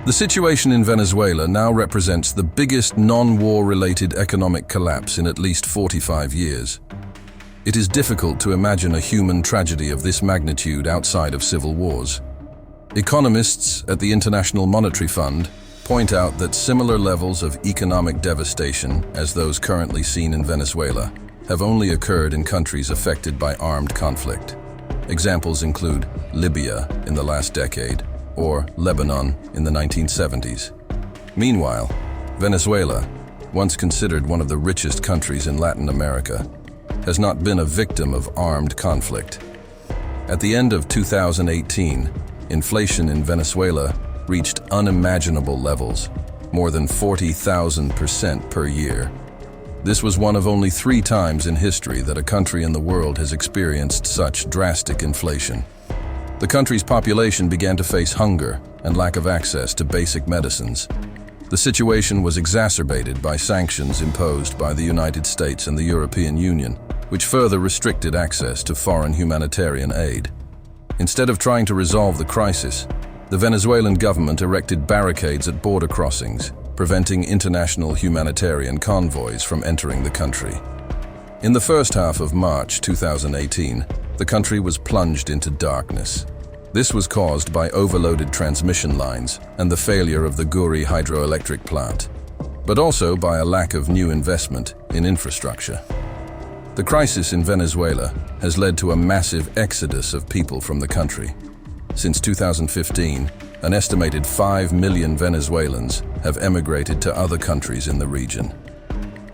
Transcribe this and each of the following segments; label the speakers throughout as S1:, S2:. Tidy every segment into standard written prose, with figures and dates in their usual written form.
S1: The situation in Venezuela now represents the biggest non-war-related economic collapse in at least 45 years. It is difficult to imagine a human tragedy of this magnitude outside of civil wars. Economists at the International Monetary Fund point out that similar levels of economic devastation as those currently seen in Venezuela have only occurred in countries affected by armed conflict. Examples include Libya in the last decade or Lebanon in the 1970s. Meanwhile, Venezuela, once considered one of the richest countries in Latin America, has not been a victim of armed conflict. At the end of 2018, inflation in Venezuela reached unimaginable levels, more than 40,000% per year. This was one of only 3 times in history that a country in the world has experienced such drastic inflation. The country's population began to face hunger and lack of access to basic medicines. The situation was exacerbated by sanctions imposed by the United States and the European Union, which further restricted access to foreign humanitarian aid. Instead of trying to resolve the crisis, the Venezuelan government erected barricades at border crossings, preventing international humanitarian convoys from entering the country. In the first half of March 2018, the country was plunged into darkness. This was caused by overloaded transmission lines and the failure of the Guri hydroelectric plant, but also by a lack of new investment in infrastructure. The crisis in Venezuela has led to a massive exodus of people from the country. Since 2015, an estimated 5 million Venezuelans have emigrated to other countries in the region.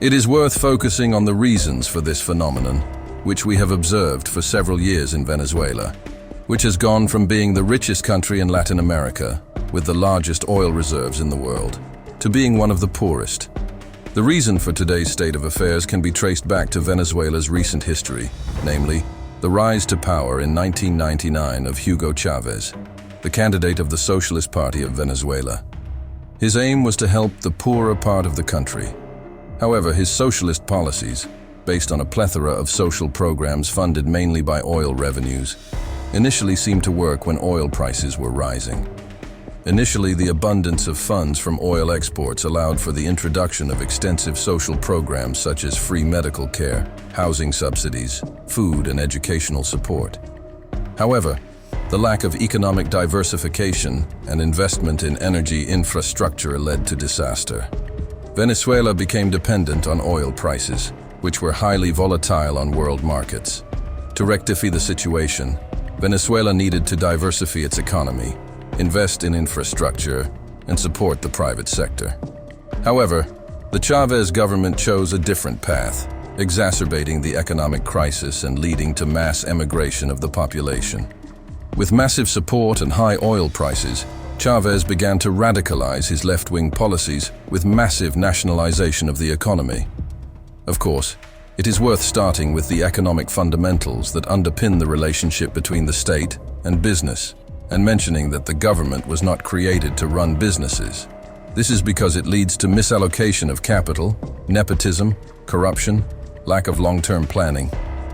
S1: It is worth focusing on the reasons for this phenomenon, which we have observed for several years in Venezuela, which has gone from being the richest country in Latin America, with the largest oil reserves in the world, to being one of the poorest. The reason for today's state of affairs can be traced back to Venezuela's recent history, namely, the rise to power in 1999 of Hugo Chavez, the candidate of the Socialist Party of Venezuela. His aim was to help the poorer part of the country. However, his socialist policies, based on a plethora of social programs funded mainly by oil revenues, initially seemed to work when oil prices were rising. Initially, the abundance of funds from oil exports allowed for the introduction of extensive social programs such as free medical care, housing subsidies, food and educational support. However, the lack of economic diversification and investment in energy infrastructure led to disaster. Venezuela became dependent on oil prices, which were highly volatile on world markets. To rectify the situation, Venezuela needed to diversify its economy, invest in infrastructure, and support the private sector. However, the Chavez government chose a different path, exacerbating the economic crisis and leading to mass emigration of the population. With massive support and high oil prices, Chavez began to radicalize his left-wing policies with massive nationalization of the economy. Of course, it is worth starting with the economic fundamentals that underpin the relationship between the state and business, and mentioning that the government was not created to run businesses. This is because it leads to misallocation of capital, nepotism, corruption, lack of long-term planning.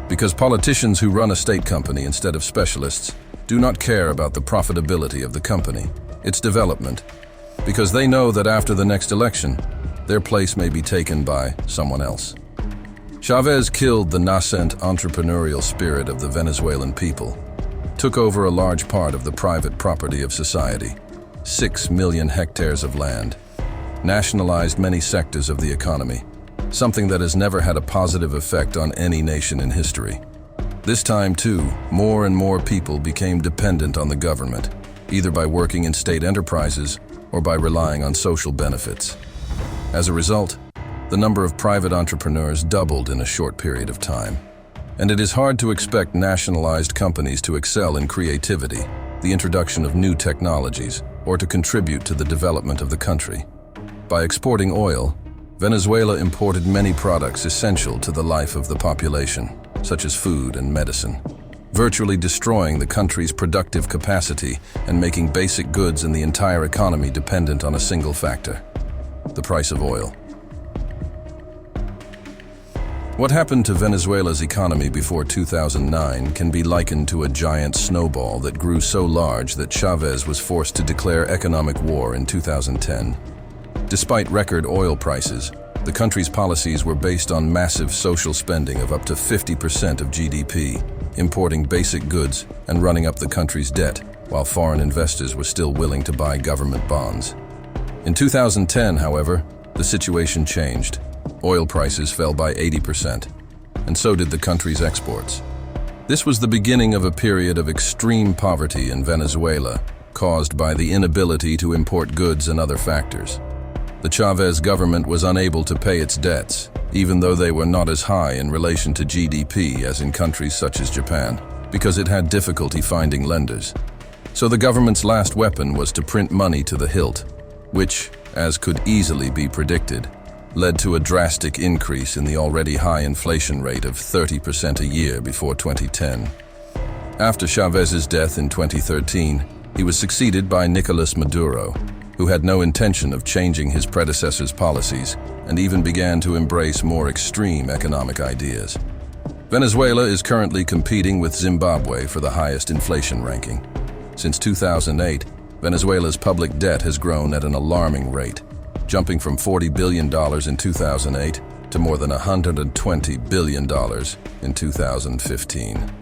S1: Because politicians who run a state company instead of specialists do not care about the profitability of the company, its development, because they know that after the next election, their place may be taken by someone else. Chavez killed the nascent entrepreneurial spirit of the Venezuelan people, took over a large part of the private property of society, 6 million hectares of land, nationalized many sectors of the economy, something that has never had a positive effect on any nation in history. This time, too, more and more people became dependent on the government, either by working in state enterprises or by relying on social benefits. As a result, the number of private entrepreneurs doubled in a short period of time. And it is hard to expect nationalized companies to excel in creativity, the introduction of new technologies, or to contribute to the development of the country. By exporting oil, Venezuela imported many products essential to the life of the population, such as food and medicine, virtually destroying the country's productive capacity and making basic goods in the entire economy dependent on a single factor: the price of oil. What happened to Venezuela's economy before 2009 can be likened to a giant snowball that grew so large that Chavez was forced to declare economic war in 2010. Despite record oil prices, the country's policies were based on massive social spending of up to 50% of GDP, importing basic goods and running up the country's debt, while foreign investors were still willing to buy government bonds. In 2010, however, the situation changed. Oil prices fell by 80%, and so did the country's exports. This was the beginning of a period of extreme poverty in Venezuela, caused by the inability to import goods and other factors. The Chavez government was unable to pay its debts, even though they were not as high in relation to GDP as in countries such as Japan, because it had difficulty finding lenders. So the government's last weapon was to print money to the hilt, which, as could easily be predicted, led to a drastic increase in the already high inflation rate of 30% a year before 2010. After Chavez's death in 2013, he was succeeded by Nicolas Maduro, who had no intention of changing his predecessor's policies and even began to embrace more extreme economic ideas. Venezuela is currently competing with Zimbabwe for the highest inflation ranking. Since 2008, Venezuela's public debt has grown at an alarming rate, jumping from $40 billion in 2008 to more than $120 billion in 2015.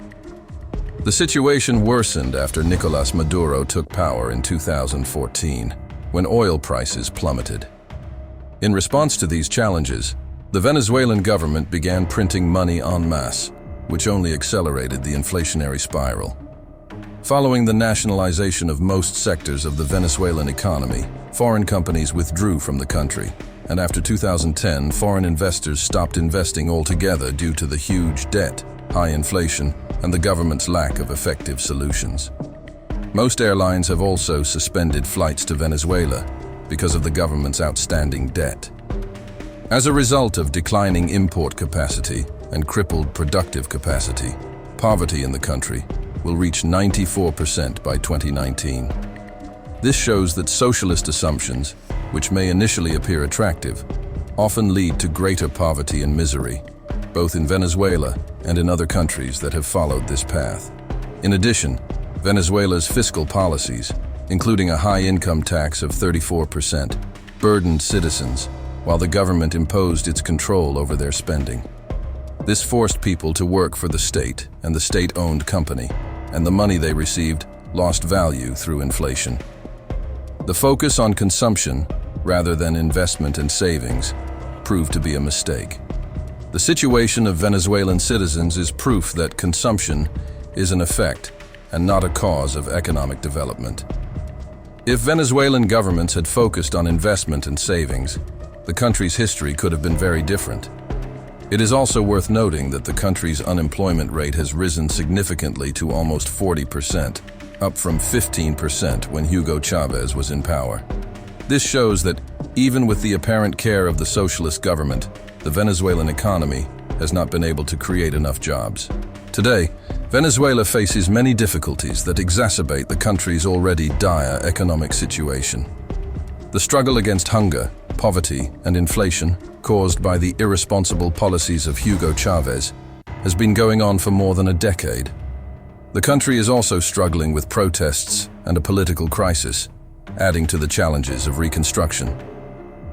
S1: The situation worsened after Nicolas Maduro took power in 2014, when oil prices plummeted. In response to these challenges, the Venezuelan government began printing money en masse, which only accelerated the inflationary spiral. Following the nationalization of most sectors of the Venezuelan economy, foreign companies withdrew from the country, and after 2010, foreign investors stopped investing altogether due to the huge debt, high inflation, and the government's lack of effective solutions. Most airlines have also suspended flights to Venezuela because of the government's outstanding debt. As a result of declining import capacity and crippled productive capacity, poverty in the country will reach 94% by 2019. This shows that socialist assumptions, which may initially appear attractive, often lead to greater poverty and misery, both in Venezuela and in other countries that have followed this path. In addition, Venezuela's fiscal policies, including a high income tax of 34%, burdened citizens, while the government imposed its control over their spending. This forced people to work for the state and the state-owned company, and the money they received lost value through inflation. The focus on consumption, rather than investment and savings, proved to be a mistake. The situation of Venezuelan citizens is proof that consumption is an effect and not a cause of economic development. If Venezuelan governments had focused on investment and savings, the country's history could have been very different. It is also worth noting that the country's unemployment rate has risen significantly to almost 40%, up from 15% when Hugo Chavez was in power. This shows that, even with the apparent care of the socialist government, the Venezuelan economy has not been able to create enough jobs. Today, Venezuela faces many difficulties that exacerbate the country's already dire economic situation. The struggle against hunger, poverty, and inflation, caused by the irresponsible policies of Hugo Chavez, has been going on for more than a decade. The country is also struggling with protests and a political crisis, adding to the challenges of reconstruction.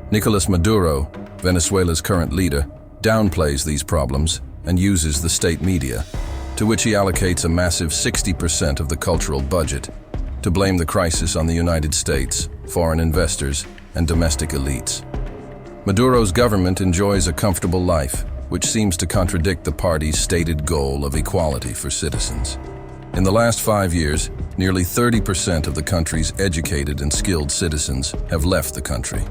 S1: Nicolas Maduro, Venezuela's current leader, downplays these problems and uses the state media, to which he allocates a massive 60% of the cultural budget, to blame the crisis on the United States, foreign investors, and domestic elites. Maduro's government enjoys a comfortable life, which seems to contradict the party's stated goal of equality for citizens. In the last 5 years, nearly 30% of the country's educated and skilled citizens have left the country.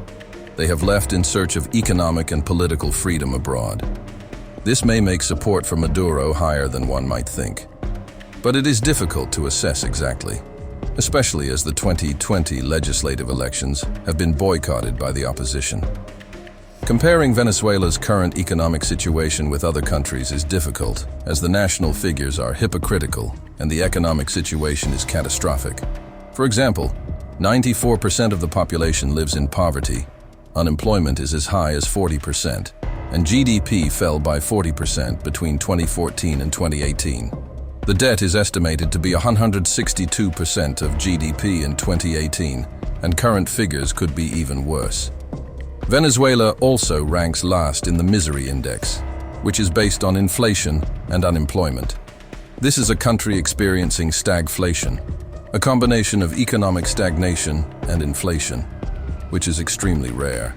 S1: They have left in search of economic and political freedom abroad. This may make support for Maduro higher than one might think. But it is difficult to assess exactly, especially as the 2020 legislative elections have been boycotted by the opposition. Comparing Venezuela's current economic situation with other countries is difficult, as the national figures are hypocritical and the economic situation is catastrophic. For example, 94% of the population lives in poverty, unemployment is as high as 40%, and GDP fell by 40% between 2014 and 2018. The debt is estimated to be 162% of GDP in 2018, and current figures could be even worse. Venezuela also ranks last in the misery index, which is based on inflation and unemployment. This is a country experiencing stagflation, a combination of economic stagnation and inflation, which is extremely rare.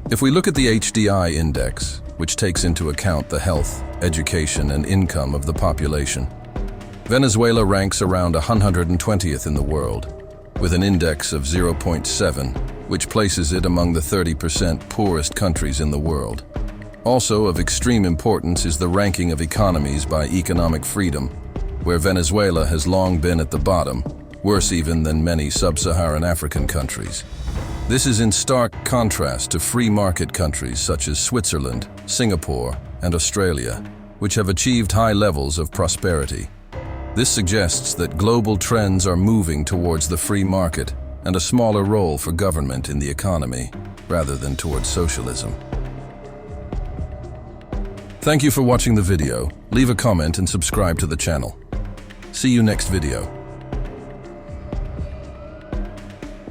S1: If we look at the HDI index, which takes into account the health, education, and income of the population, Venezuela ranks around 120th in the world, with an index of 0.7, which places it among the 30% poorest countries in the world. Also of extreme importance is the ranking of economies by economic freedom, where Venezuela has long been at the bottom, worse even than many sub-Saharan African countries. This is in stark contrast to free market countries such as Switzerland, Singapore, and Australia, which have achieved high levels of prosperity. This suggests that global trends are moving towards the free market and a smaller role for government in the economy, rather than towards socialism. Thank you for watching the video. Leave a comment and subscribe to the channel. See you next video.